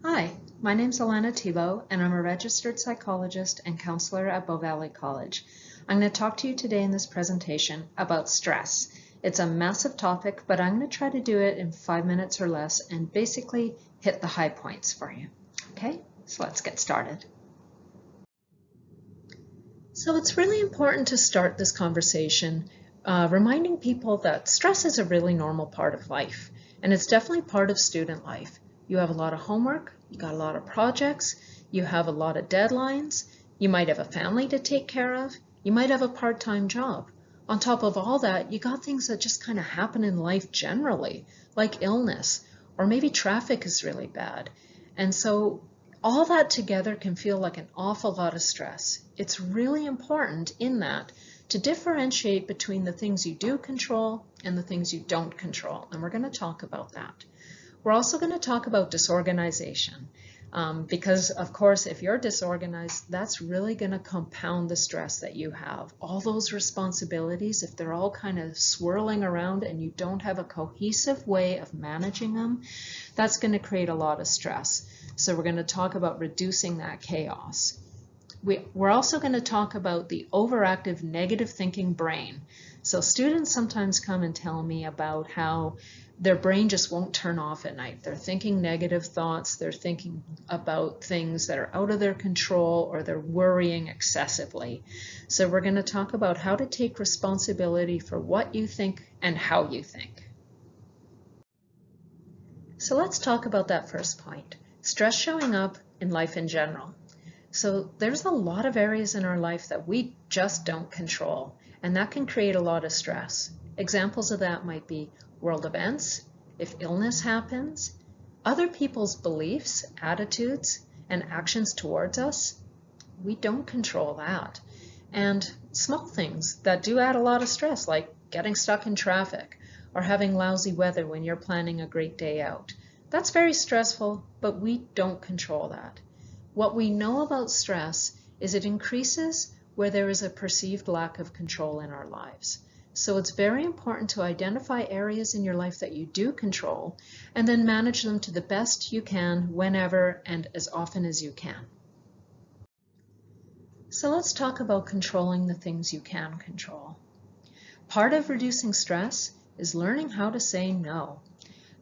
Hi, my name's Alana Thibault, and I'm a registered psychologist and counselor at Bow Valley College. I'm going to talk to you today in this presentation about stress. It's a massive topic, but I'm going to try to do it in 5 minutes or less and basically hit the high points for you. Okay, so let's get started. So it's really important to start this conversation reminding people that stress is a really normal part of life, and it's definitely part of student life. You have a lot of homework, you got a lot of projects, you have a lot of deadlines, you might have a family to take care of, you might have a part-time job. On top of all that, you got things that just kind of happen in life generally, like illness, or maybe traffic is really bad. And so all that together can feel like an awful lot of stress. It's really important in that to differentiate between the things you do control and the things you don't control. And we're going to talk about that. We're also going to talk about disorganization because, of course, if you're disorganized, that's really going to compound the stress that you have. All those responsibilities, if they're all kind of swirling around and you don't have a cohesive way of managing them, that's going to create a lot of stress. So we're going to talk about reducing that chaos. We're also going to talk about the overactive negative thinking brain. So students sometimes come and tell me about how their brain just won't turn off at night. They're thinking negative thoughts, they're thinking about things that are out of their control, or they're worrying excessively. So we're going to talk about how to take responsibility for what you think and how you think. So let's talk about that first point, stress showing up in life in general. So there's a lot of areas in our life that we just don't control, and that can create a lot of stress. Examples of that might be world events, if illness happens, other people's beliefs, attitudes, and actions towards us. We don't control that. And small things that do add a lot of stress, like getting stuck in traffic or having lousy weather when you're planning a great day out. That's very stressful, but we don't control that. What we know about stress is it increases where there is a perceived lack of control in our lives. So it's very important to identify areas in your life that you do control and then manage them to the best you can whenever and as often as you can. So let's talk about controlling the things you can control. Part of reducing stress is learning how to say no.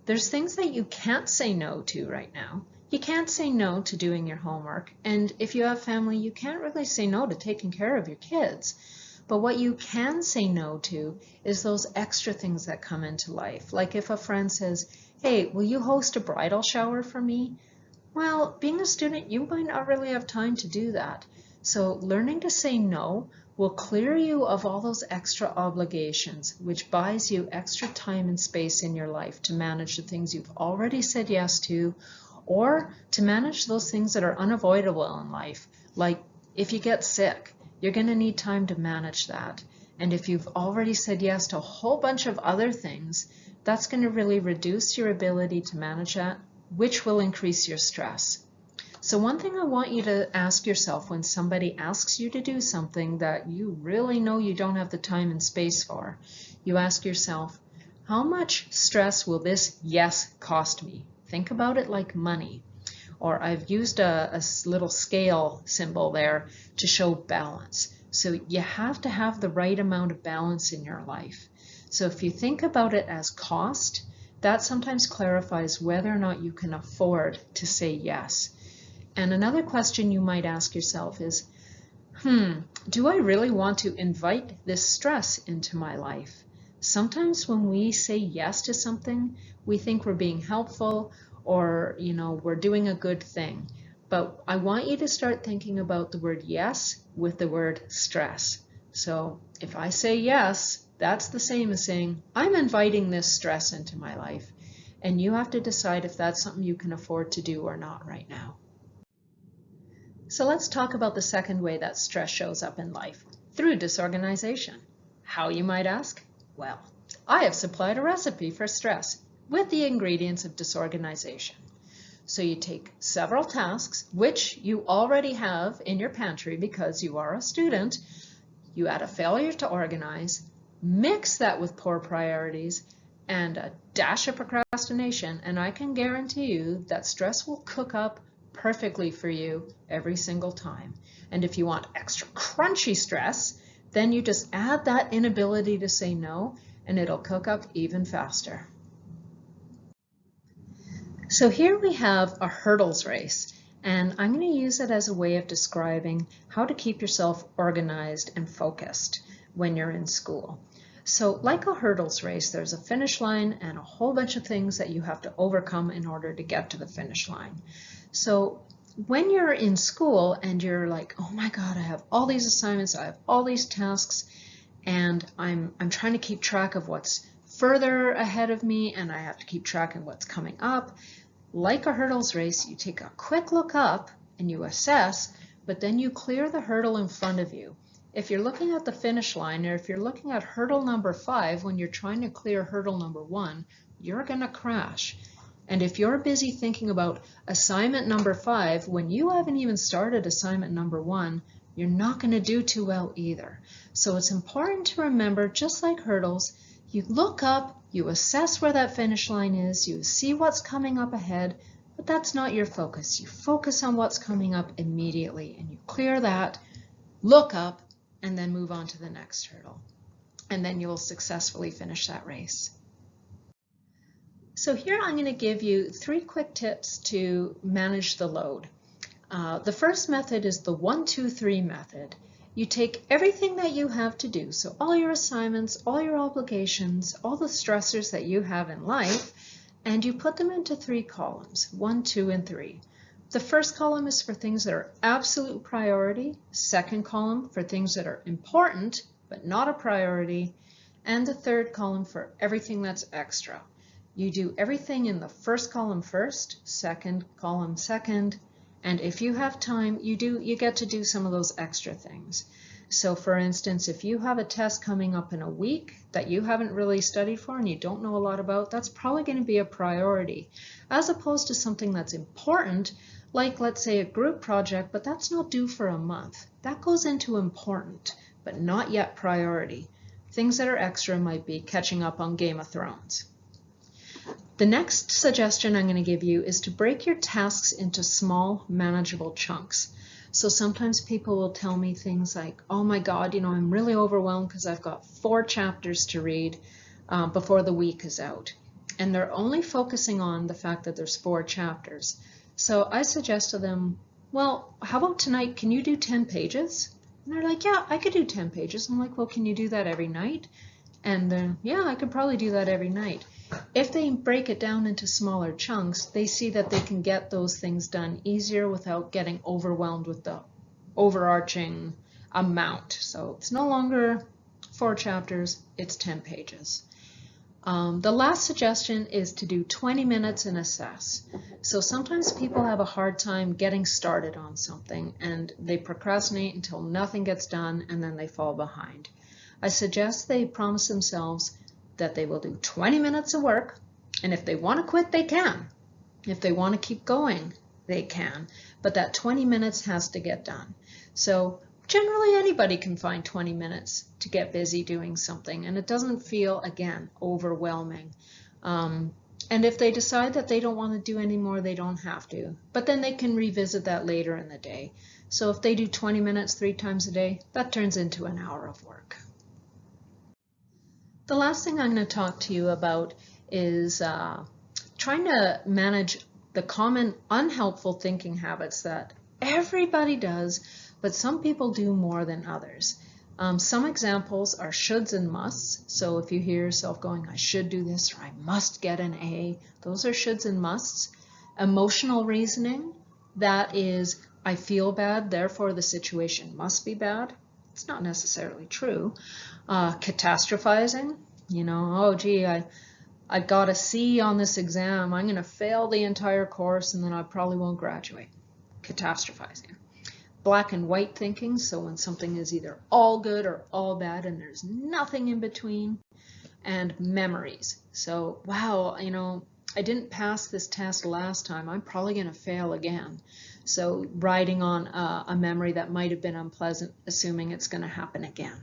There's things that you can't say no to right now. You can't say no to doing your homework, and if you have family, you can't really say no to taking care of your kids. But what you can say no to is those extra things that come into life. Like if a friend says, hey, will you host a bridal shower for me? Well, being a student, you might not really have time to do that. So learning to say no will clear you of all those extra obligations, which buys you extra time and space in your life to manage the things you've already said yes to, or to manage those things that are unavoidable in life. Like if you get sick, you're going to need time to manage that. And if you've already said yes to a whole bunch of other things, that's going to really reduce your ability to manage that, which will increase your stress. So one thing I want you to ask yourself when somebody asks you to do something that you really know you don't have the time and space for, you ask yourself, how much stress will this yes cost me? Think about it like money. Or I've used a little scale symbol there to show balance. So you have to have the right amount of balance in your life. So if you think about it as cost, that sometimes clarifies whether or not you can afford to say yes. And another question you might ask yourself is, do I really want to invite this stress into my life? Sometimes when we say yes to something, we think we're being helpful or, we're doing a good thing. But I want you to start thinking about the word yes with the word stress. So if I say yes, that's the same as saying, I'm inviting this stress into my life. And you have to decide if that's something you can afford to do or not right now. So let's talk about the second way that stress shows up in life, through disorganization. How, you might ask? Well, I have supplied a recipe for stress with the ingredients of disorganization. So you take several tasks, which you already have in your pantry because you are a student, you add a failure to organize, mix that with poor priorities, and a dash of procrastination, and I can guarantee you that stress will cook up perfectly for you every single time. And if you want extra crunchy stress, then you just add that inability to say no, and it'll cook up even faster. So here we have a hurdles race, and I'm going to use it as a way of describing how to keep yourself organized and focused when you're in school. So like a hurdles race, there's a finish line and a whole bunch of things that you have to overcome in order to get to the finish line. So when you're in school and you're like, oh my God, I have all these assignments, I have all these tasks, and I'm trying to keep track of what's further ahead of me, and I have to keep track of what's coming up. Like a hurdles race, you take a quick look up and you assess, but then you clear the hurdle in front of you. If you're looking at the finish line, or if you're looking at hurdle number 5 when you're trying to clear hurdle number 1, you're going to crash. And if you're busy thinking about assignment number 5 when you haven't even started assignment number 1, you're not going to do too well either. So it's important to remember, just like hurdles, you look up, you assess where that finish line is, you see what's coming up ahead, but that's not your focus. You focus on what's coming up immediately, and you clear that, look up, and then move on to the next hurdle. And then you'll successfully finish that race. So here I'm going to give you 3 quick tips to manage the load. The first method is the 1-2-3 method. You take everything that you have to do, so all your assignments, all your obligations, all the stressors that you have in life, and you put them into 3 columns, 1, 2, and 3. The first column is for things that are absolute priority, second column for things that are important but not a priority, and the third column for everything that's extra. You do everything in the first column first, second column second, and if you have time, you get to do some of those extra things. So for instance, if you have a test coming up in a week that you haven't really studied for and you don't know a lot about, that's probably going to be a priority, as opposed to something that's important, like let's say a group project, but that's not due for a month. That goes into important, but not yet priority. Things that are extra might be catching up on Game of Thrones. The next suggestion I'm going to give you is to break your tasks into small, manageable chunks. So sometimes people will tell me things like, oh my God, I'm really overwhelmed because I've got 4 chapters to read before the week is out. And they're only focusing on the fact that there's 4 chapters. So I suggest to them, well, how about tonight, can you do 10 pages? And they're like, yeah, I could do 10 pages. I'm like, well, can you do that every night? And then, yeah, I could probably do that every night. If they break it down into smaller chunks, they see that they can get those things done easier without getting overwhelmed with the overarching amount. So it's no longer 4 chapters, it's 10 pages. The last suggestion is to do 20 minutes and assess. So sometimes people have a hard time getting started on something and they procrastinate until nothing gets done and then they fall behind. I suggest they promise themselves that they will do 20 minutes of work, and if they want to quit, they can. If they want to keep going, they can, but that 20 minutes has to get done. So generally anybody can find 20 minutes to get busy doing something, and it doesn't feel, again, overwhelming. And if they decide that they don't want to do any more, they don't have to, but then they can revisit that later in the day. So if they do 20 minutes 3 times a day, that turns into an hour of work. The last thing I'm going to talk to you about is trying to manage the common unhelpful thinking habits that everybody does, but some people do more than others. Some examples are shoulds and musts. So if you hear yourself going, I should do this, or I must get an A, those are shoulds and musts. Emotional reasoning, that is, I feel bad, therefore the situation must be bad. It's not necessarily true. Catastrophizing, oh gee, I got a C on this exam, I'm going to fail the entire course and then I probably won't graduate. Catastrophizing. Black and white thinking, so when something is either all good or all bad and there's nothing in between. And memories. So, wow, I didn't pass this test last time, I'm probably going to fail again. So riding on a memory that might have been unpleasant, assuming it's going to happen again.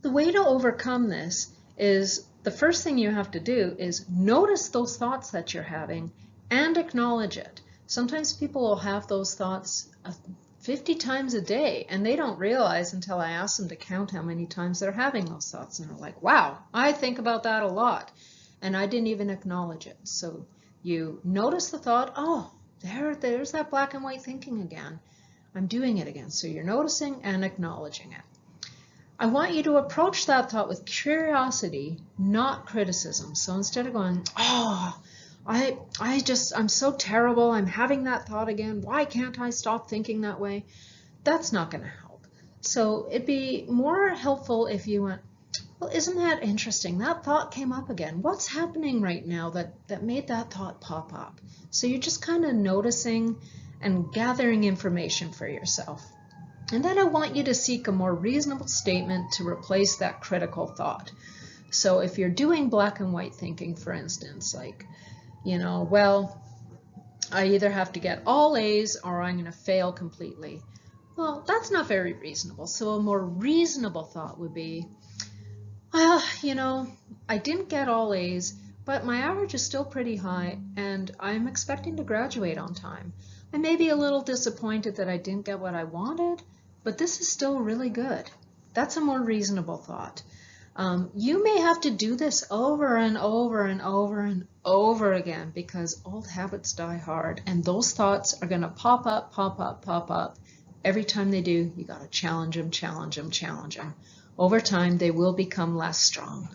The way to overcome this is the first thing you have to do is notice those thoughts that you're having and acknowledge it. Sometimes people will have those thoughts 50 times a day, and they don't realize until I ask them to count how many times they're having those thoughts. And they're like, wow, I think about that a lot, and I didn't even acknowledge it. So you notice the thought, oh, there's that black and white thinking again. I'm doing it again. So you're noticing and acknowledging it. I want you to approach that thought with curiosity, not criticism. So instead of going, oh, I'm so terrible, I'm having that thought again, why can't I stop thinking that way? That's not going to help. So it'd be more helpful if you went, well, isn't that interesting? That thought came up again. What's happening right now that made that thought pop up? So you're just kind of noticing and gathering information for yourself. And then I want you to seek a more reasonable statement to replace that critical thought. So if you're doing black and white thinking, for instance, like, well, I either have to get all A's or I'm going to fail completely. Well, that's not very reasonable. So a more reasonable thought would be, well, I didn't get all A's, but my average is still pretty high, and I'm expecting to graduate on time. I may be a little disappointed that I didn't get what I wanted, but this is still really good. That's a more reasonable thought. You may have to do this over and over and over and over again because old habits die hard, and those thoughts are going to pop up, pop up, pop up. Every time they do, you got to challenge them, challenge them, challenge them. Over time, they will become less strong.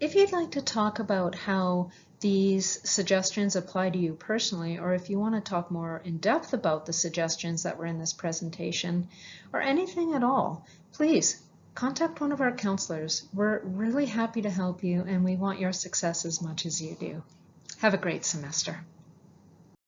If you'd like to talk about how these suggestions apply to you personally, or if you want to talk more in depth about the suggestions that were in this presentation, or anything at all, please contact one of our counselors. We're really happy to help you, and we want your success as much as you do. Have a great semester.